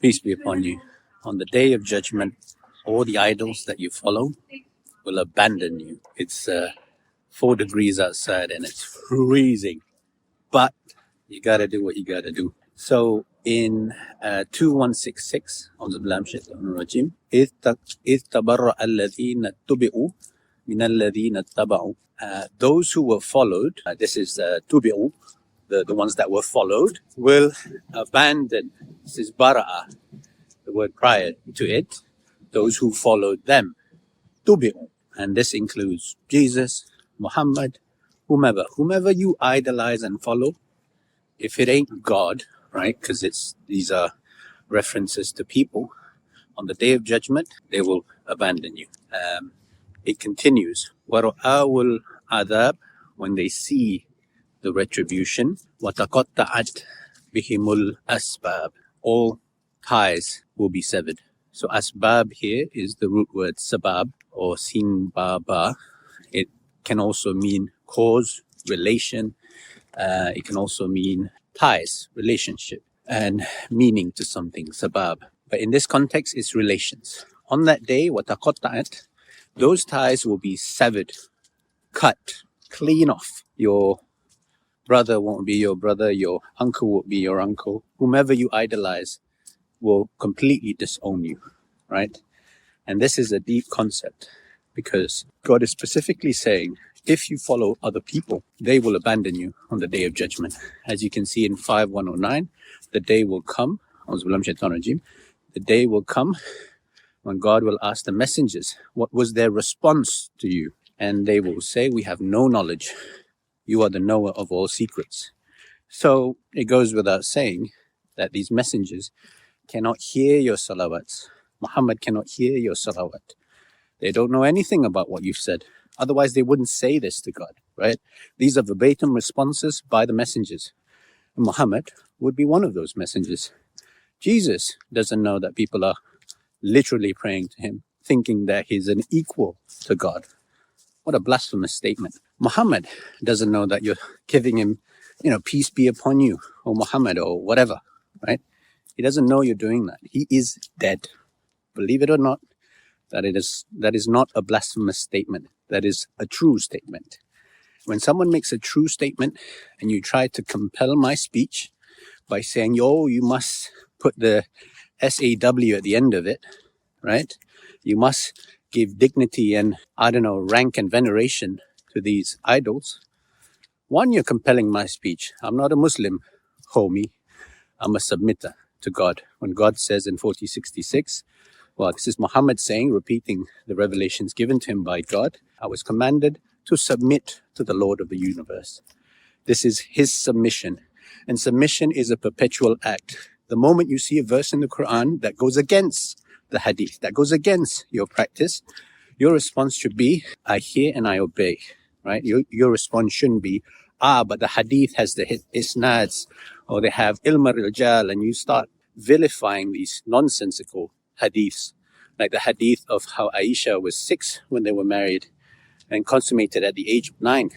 Peace be upon you. On the day of judgment, all the idols that you follow will abandon you. It's 4 degrees outside and it's freezing, but you gotta do what you gotta do. So in 2166, إذ تبرأ الذين اتبعوا من الذين اتبعوا. Those who were followed, this is tubi'u, the ones that were followed, will abandon. This is bara'a, the word prior to it, those who followed them, tubi'u. And this includes Jesus, Muhammad, whomever you idolize and follow. If it ain't God, right, because these are references to people, on the day of judgment, they will abandon you. It continues, وَرَآوُ الْعَذَابِ, when they see the retribution, وَتَقَطَّعَتْ بِهِمُ الْأَسْبَابِ, all ties will be severed. So asbab here is the root word sabab or sin ba ba. It can also mean cause, relation. It can also mean ties, relationship, and meaning to something, sabab. But in this context, it's relations. On that day, وَتَقَطَّعَتْ, those ties will be severed, cut, clean off. Your brother won't be your brother, your uncle won't be your uncle. Whomever you idolize will completely disown you, right? And this is a deep concept because God is specifically saying, if you follow other people, they will abandon you on the day of judgment. As you can see in 5:109, the day will come, the day will come when God will ask the messengers, what was their response to you? And they will say, we have no knowledge. You are the knower of all secrets. So it goes without saying that these messengers cannot hear your salawats. Muhammad cannot hear your salawat. They don't know anything about what you've said. Otherwise, they wouldn't say this to God, right? These are verbatim responses by the messengers. And Muhammad would be one of those messengers. Jesus doesn't know that people are literally praying to him, thinking that he's an equal to God. What a blasphemous statement. Muhammad doesn't know that you're giving him, peace be upon you, or Muhammad, or whatever, right? He doesn't know you're doing that. He is dead. Believe it or not, that is not a blasphemous statement. That is a true statement. When someone makes a true statement and you try to compel my speech by saying, you must put the SAW at the end of it, right? You must give dignity and, rank and veneration to these idols. One, you're compelling my speech. I'm not a Muslim, homie. I'm a submitter to God. When God says in 4066, well, this is Muhammad saying, repeating the revelations given to him by God, I was commanded to submit to the Lord of the universe. This is his submission. And submission is a perpetual act. The moment you see a verse in the Quran that goes against the Hadith, that goes against your practice, your response should be, I hear and I obey, right? Your response shouldn't be, but the Hadith has the isnads, or they have ilm al-rijal, and you start vilifying these nonsensical hadiths, like the hadith of how Aisha was 6 when they were married and consummated at the age of 9.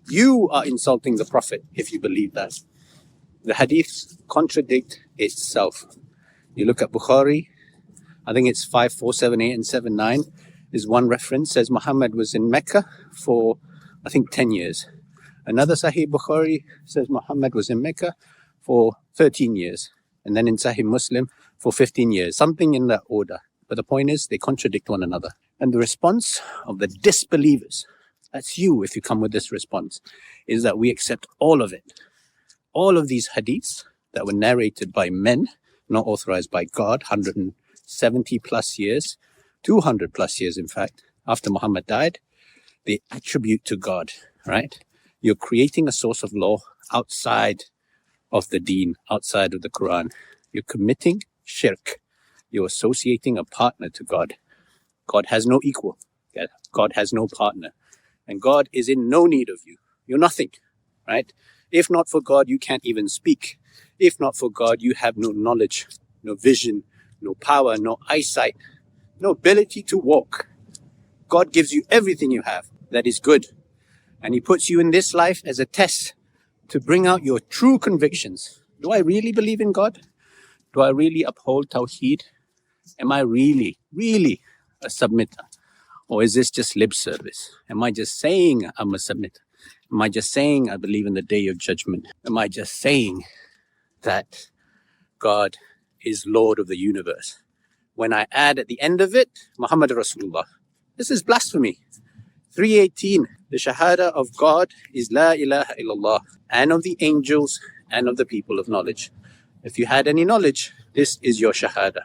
You are insulting the Prophet if you believe that. The hadiths contradict itself. You look at Bukhari, I think it's 5478 and 79 is one reference, says Muhammad was in Mecca for, I think, 10 years. Another Sahih Bukhari says Muhammad was in Mecca for 13 years. And then in Sahih Muslim for 15 years, something in that order. But the point is, they contradict one another. And the response of the disbelievers, that's you if you come with this response, is that we accept all of it. All of these hadiths that were narrated by men, not authorized by God, 170 plus years, 200 plus years in fact, after Muhammad died, they attribute to God, right? You're creating a source of law outside of the deen, outside of the Quran. You're committing shirk. You're associating a partner to God. God has no equal. God has no partner. And God is in no need of you. You're nothing, right? If not for God, you can't even speak. If not for God, you have no knowledge, no vision, no power, no eyesight, no ability to walk. God gives you everything you have that is good. And he puts you in this life as a test to bring out your true convictions. Do I really believe in God? Do I really uphold tawhid? Am I really, really a submitter? Or is this just lip service? Am I just saying I'm a submitter? Am I just saying I believe in the day of judgment? Am I just saying that God is Lord of the universe? When I add at the end of it, Muhammad Rasulullah. This is blasphemy. 318, the Shahadah of God is La ilaha illallah, and of the angels and of the people of knowledge. If you had any knowledge, this is your Shahadah.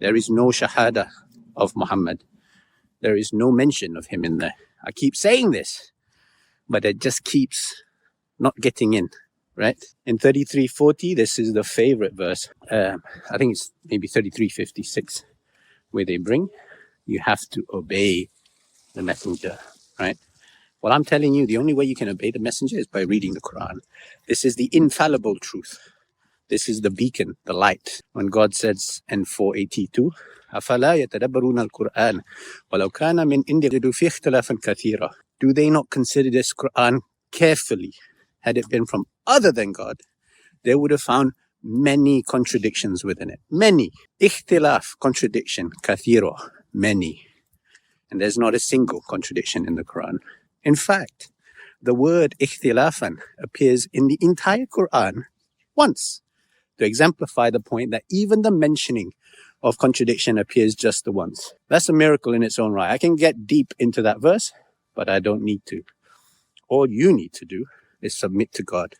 There is no Shahadah of Muhammad. There is no mention of him in there. I keep saying this, but it just keeps not getting in, right? In 3340, this is the favorite verse. I think it's maybe 3356, where they bring, you have to obey the messenger, right? Well, I'm telling you, the only way you can obey the messenger is by reading the Quran. This is the infallible truth. This is the beacon, the light. When God says in 482, أَفَلَا يَتَدَبَّرُونَ الْقُرْآنَ وَلَوْ كَانَ مِنْ عِنْدِ غَيْرِ فِيهِ اخْتِلَافًا كَثِيرًا. Do they not consider this Quran carefully? Had it been from other than God, they would have found many contradictions within it. Many. Ikhtilaf, contradiction. Kathira, many. And there's not a single contradiction in the Quran. In fact, the word ikhtilafan appears in the entire Quran once, to exemplify the point that even the mentioning of contradiction appears just the once. That's a miracle in its own right. I can get deep into that verse, but I don't need to. All you need to do is submit to God.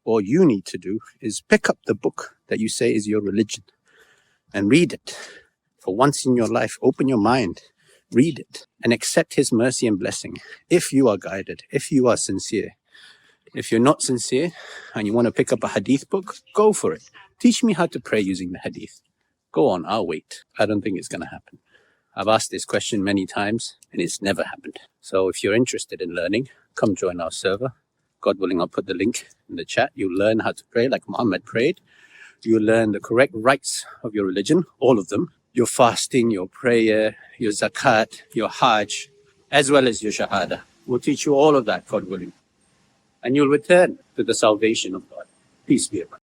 All you need to do is pick up the book that you say is your religion and read it. For once in your life, open your mind, read it, and accept His mercy and blessing. If you are guided, if you are sincere. If you're not sincere and you want to pick up a Hadith book, go for it. Teach me how to pray using the Hadith. Go on, I'll wait. I don't think it's going to happen. I've asked this question many times and it's never happened. So if you're interested in learning, come join our server. God willing, I'll put the link in the chat. You'll learn how to pray like Muhammad prayed. You'll learn the correct rites of your religion, all of them. Your fasting, your prayer, your zakat, your hajj, as well as your shahada. We'll teach you all of that, God willing. And you'll return to the salvation of God. Peace be upon you.